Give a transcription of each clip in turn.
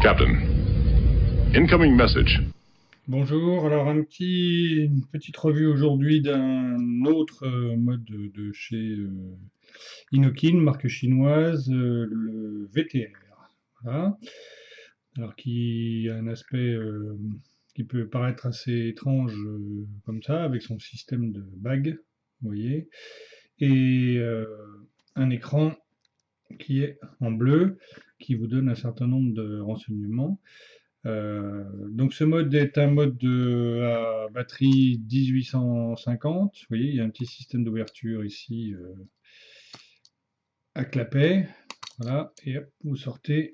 Captain, incoming message. Bonjour, alors une petite revue aujourd'hui d'un autre mode de chez Inokin, marque chinoise, le VTR. Voilà. Alors qui a un aspect qui peut paraître assez étrange comme ça, avec son système de bague, vous voyez, et un écran qui est en bleu, qui vous donne un certain nombre de renseignements. Donc ce mode est un mode à batterie 1850. Vous voyez, il y a un petit système d'ouverture ici à clapet. Voilà, et hop, vous sortez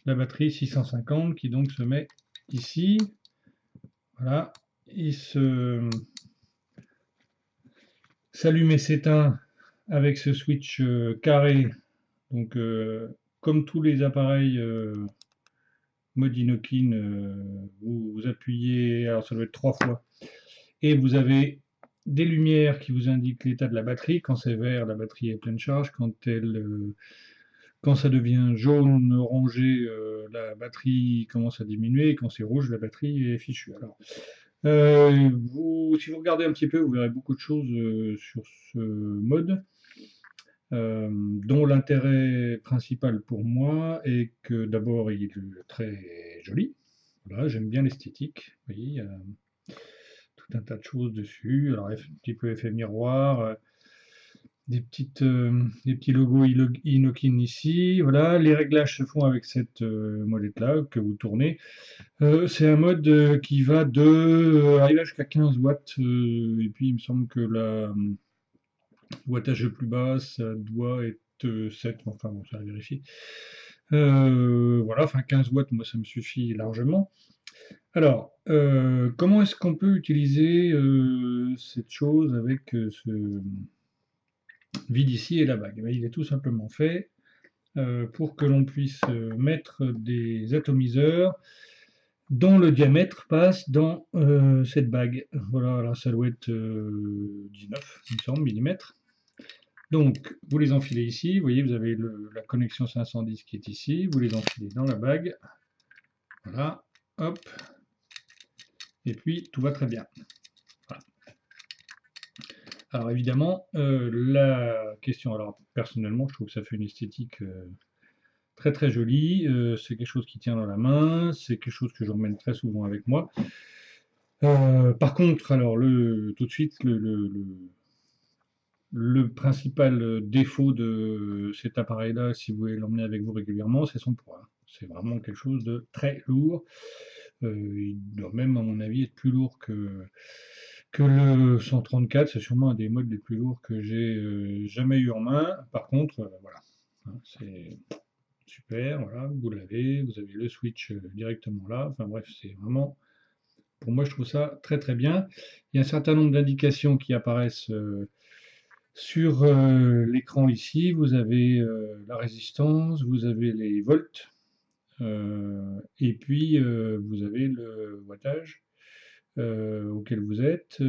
la batterie 650 qui donc se met ici. Voilà, il s'allume et s'éteint avec ce switch carré. Donc comme tous les appareils mode Inokin, vous appuyez, alors ça doit être 3 fois, et vous avez des lumières qui vous indiquent l'état de la batterie. Quand c'est vert, la batterie est pleine charge. Quand ça devient jaune, orangé, la batterie commence à diminuer. Et quand c'est rouge, la batterie est fichue. Alors, si vous regardez un petit peu, vous verrez beaucoup de choses sur ce mode. Dont l'intérêt principal pour moi est que d'abord il est très joli. Voilà, j'aime bien l'esthétique. Vous voyez, il y a tout un tas de choses dessus. Alors un petit peu effet miroir, des petits logos Inokin ici. Voilà, les réglages se font avec cette molette-là que vous tournez. C'est un mode qui va arriver jusqu'à 15 watts. Et puis il me semble que la wattage le plus bas, ça doit être 7, enfin bon, ça va vérifier. Voilà, enfin 15 watts, moi ça me suffit largement. Alors, comment est-ce qu'on peut utiliser cette chose avec ce vide ici et la bague? Ben, il est tout simplement fait pour que l'on puisse mettre des atomiseurs dont le diamètre passe dans cette bague. Voilà, alors ça doit être 19, il me semble, millimètres. Donc, vous les enfilez ici, vous voyez, vous avez la connexion 510 qui est ici, vous les enfilez dans la bague, voilà, hop, et puis tout va très bien. Voilà. Alors évidemment, la question, alors personnellement, je trouve que ça fait une esthétique très très jolie, c'est quelque chose qui tient dans la main, c'est quelque chose que j'emmène très souvent avec moi. Par contre, alors tout de suite, le principal défaut de cet appareil-là, si vous voulez l'emmener avec vous régulièrement, c'est son poids. C'est vraiment quelque chose de très lourd. Il doit même, à mon avis, être plus lourd que le 134. C'est sûrement un des modèles les plus lourds que j'ai jamais eu en main. Par contre, voilà, hein, c'est super. Voilà, vous l'avez, vous avez le switch directement là. Enfin bref, c'est vraiment, pour moi, je trouve ça très très bien. Il y a un certain nombre d'indications qui apparaissent sur l'écran ici. Vous avez la résistance, vous avez les volts, et puis vous avez le wattage auquel vous êtes,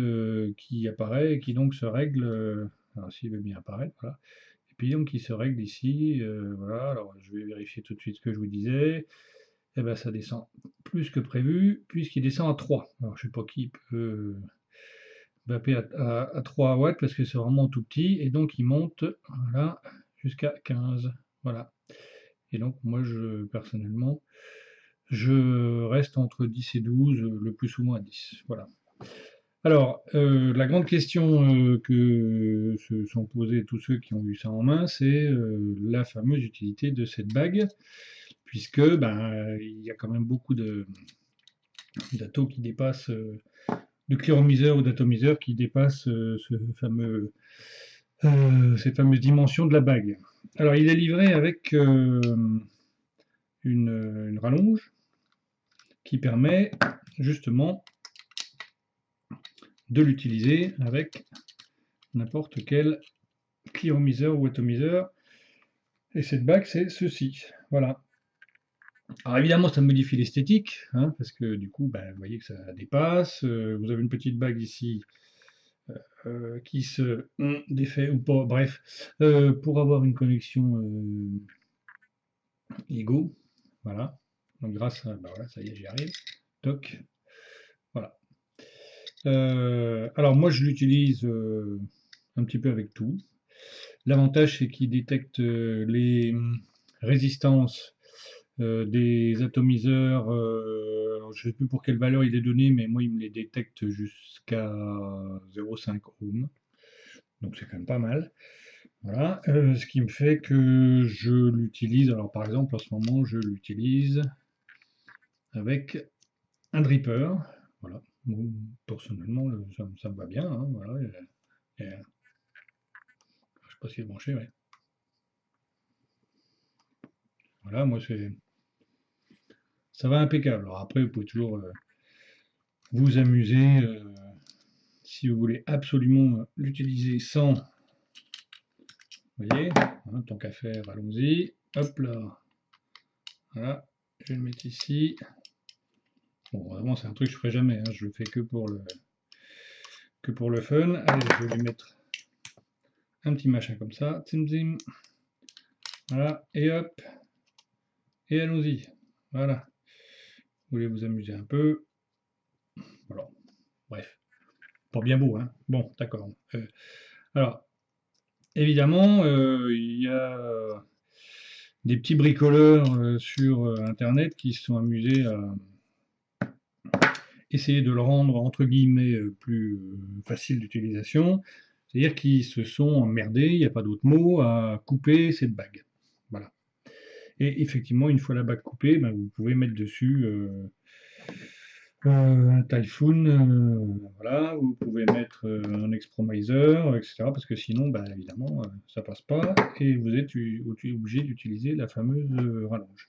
qui apparaît et qui donc se règle. Alors s'il veut bien apparaître, voilà. Et puis donc il se règle ici, voilà. Alors je vais vérifier tout de suite ce que je vous disais. Et ben ça descend plus que prévu, puisqu'il descend à 3. Alors je sais pas qui peut vapper à 3 watts parce que c'est vraiment tout petit, et donc il monte, voilà, jusqu'à 15. Voilà. Et donc moi personnellement je reste entre 10 et 12, le plus souvent à 10. Voilà. Alors, la grande question que se sont posées tous ceux qui ont eu ça en main, c'est la fameuse utilité de cette bague, puisque ben, il y a quand même beaucoup d'atos qui dépassent, de cléromiseurs ou d'atomiseurs qui dépassent ces fameuses dimensions de la bague. Alors, il est livré avec une rallonge qui permet justement de l'utiliser avec n'importe quel cléromiseur ou atomiseur. Et cette bague, c'est ceci. Voilà. Alors évidemment, ça modifie l'esthétique, hein, parce que du coup, ben, vous voyez que ça dépasse. Vous avez une petite bague ici qui se défait ou pas. Bref, pour avoir une connexion LEGO, voilà. Donc grâce à, bah voilà, ça y est, j'y arrive. Toc, voilà. Alors moi, je l'utilise un petit peu avec tout. L'avantage, c'est qu'il détecte les résistances des atomiseurs. Je ne sais plus pour quelle valeur il est donné, mais moi, il me les détecte jusqu'à 0,5 ohm. Donc c'est quand même pas mal. Voilà. Ce qui me fait que je l'utilise. Alors par exemple, en ce moment, je l'utilise avec un dripper. Voilà. Bon, personnellement, ça me va bien, hein, voilà. Je sais pas s'il est branché, ouais. Voilà, moi ça va impeccable. Alors après, vous pouvez toujours vous amuser si vous voulez absolument l'utiliser sans. Vous voyez, hein, tant qu'à faire, allons-y. Hop là. Voilà, je vais le mettre ici. Bon, vraiment, c'est un truc que je ferai jamais, hein, je le fais que pour le fun. Allez, je vais lui mettre un petit machin comme ça. Zim zim. Voilà, et hop. Et allons-y. Voilà. Vous voulez vous amuser un peu. Voilà. Bref. Pas bien beau, hein. Bon, d'accord. Alors, évidemment, il y a des petits bricoleurs sur Internet qui se sont amusés à essayer de le rendre, entre guillemets, plus facile d'utilisation. C'est-à-dire qu'ils se sont emmerdés, il n'y a pas d'autre mot, à couper cette bague. Voilà. Et effectivement, une fois la bague coupée, ben, vous pouvez mettre dessus un Typhoon, voilà, vous pouvez mettre un Expromiser, etc. Parce que sinon, bah, évidemment, ça passe pas et vous êtes obligé d'utiliser la fameuse rallonge.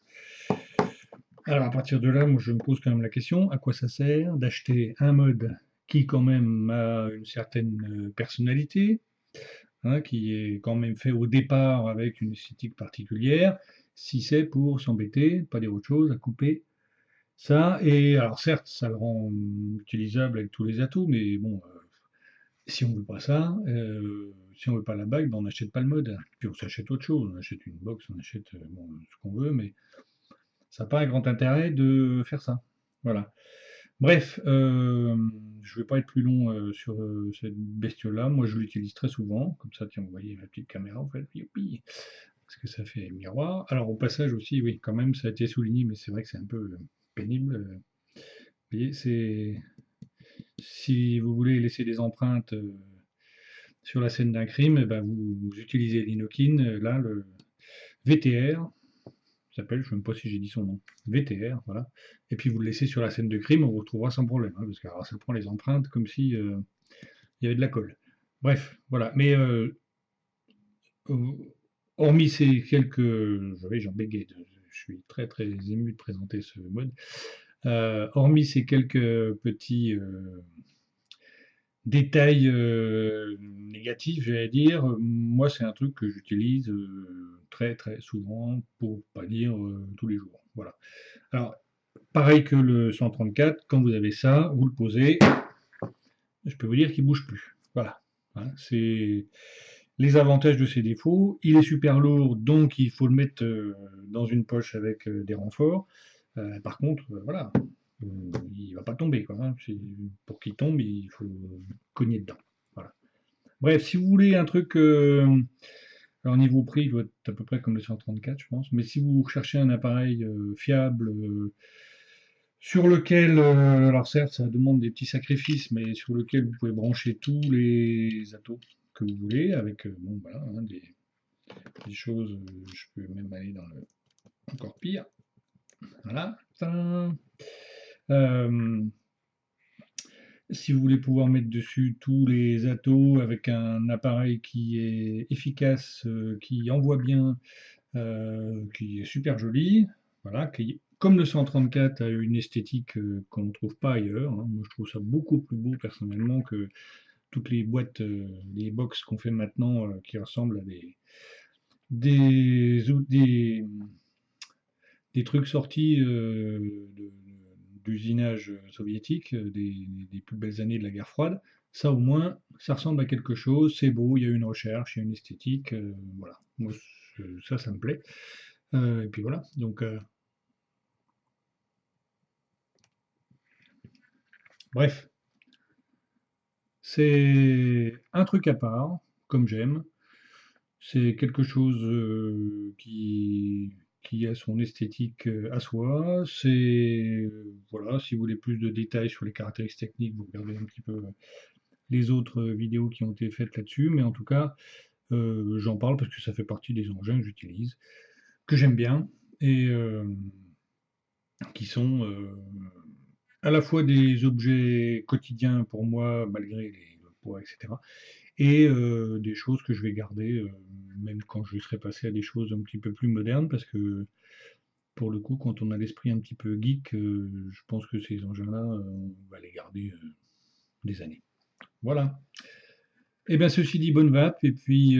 Alors à partir de là, moi je me pose quand même la question, à quoi ça sert d'acheter un mode qui quand même a une certaine personnalité, hein, qui est quand même fait au départ avec une esthétique particulière, si c'est pour s'embêter, pas dire autre chose, à couper ça. Et alors certes, ça le rend utilisable avec tous les atouts, mais bon, si on veut pas ça, si on veut pas la bague, ben on n'achète pas le mode. Puis on s'achète autre chose, on achète une box, on achète bon, ce qu'on veut, mais ça n'a pas un grand intérêt de faire ça. Voilà. Bref, je ne vais pas être plus long sur cette bestiole-là. Moi, je l'utilise très souvent. Comme ça, tiens, vous voyez ma petite caméra, en fait. Youpi, parce que ça fait miroir. Alors, au passage aussi, oui, quand même, ça a été souligné, mais c'est vrai que c'est un peu pénible. Vous voyez, si vous voulez laisser des empreintes sur la scène d'un crime, eh ben, vous utilisez l'Inokin, là, le VTR, s'appelle, je ne sais même pas si j'ai dit son nom, VTR, voilà. Et puis vous le laissez sur la scène de crime, on vous retrouvera sans problème, hein, parce que alors, ça prend les empreintes comme si il y avait de la colle. Bref, voilà. Mais hormis ces quelques, vous savez, j'en bégaye, je suis très très ému de présenter ce mode. Hormis ces quelques petits détails négatifs, j'allais dire, moi c'est un truc que j'utilise très très souvent, pour pas dire tous les jours. Voilà. Alors, pareil que le 134, quand vous avez ça, vous le posez, je peux vous dire qu'il ne bouge plus. Voilà. Hein, c'est les avantages de ses défauts. Il est super lourd, donc il faut le mettre dans une poche avec des renforts. Par contre, voilà, il ne va pas tomber, quoi, hein. Pour qu'il tombe, il faut cogner dedans. Voilà. Bref, si vous voulez un truc, alors niveau prix, il doit être à peu près comme le 134, je pense. Mais si vous recherchez un appareil fiable, sur lequel, alors certes, ça demande des petits sacrifices, mais sur lequel vous pouvez brancher tous les atos que vous voulez, avec bon, voilà, hein, des choses, je peux même aller dans le encore pire. Voilà. Euh, si vous voulez pouvoir mettre dessus tous les atos avec un appareil qui est efficace, qui envoie bien, qui est super joli, voilà, qui, comme le 134 a une esthétique qu'on ne trouve pas ailleurs, hein. Moi je trouve ça beaucoup plus beau personnellement que toutes les boîtes, les box qu'on fait maintenant qui ressemblent à des, des, des trucs sortis d'usinage soviétique, des plus belles années de la guerre froide. Ça au moins, ça ressemble à quelque chose, c'est beau, il y a une recherche, il y a une esthétique, voilà. Moi, ça me plaît. Et puis voilà, donc Bref, c'est un truc à part, comme j'aime. C'est quelque chose qui a son esthétique à soi. C'est, voilà, si vous voulez plus de détails sur les caractéristiques techniques, vous regardez un petit peu les autres vidéos qui ont été faites là-dessus. Mais en tout cas, j'en parle parce que ça fait partie des engins que j'utilise, que j'aime bien et qui sont à la fois des objets quotidiens pour moi, malgré le poids, etc., et des choses que je vais garder, même quand je serai passé à des choses un petit peu plus modernes, parce que pour le coup, quand on a l'esprit un petit peu geek, je pense que ces engins-là, on va les garder des années. Voilà. Et bien, ceci dit, bonne vape, et puis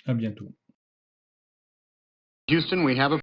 à bientôt. Houston, we have a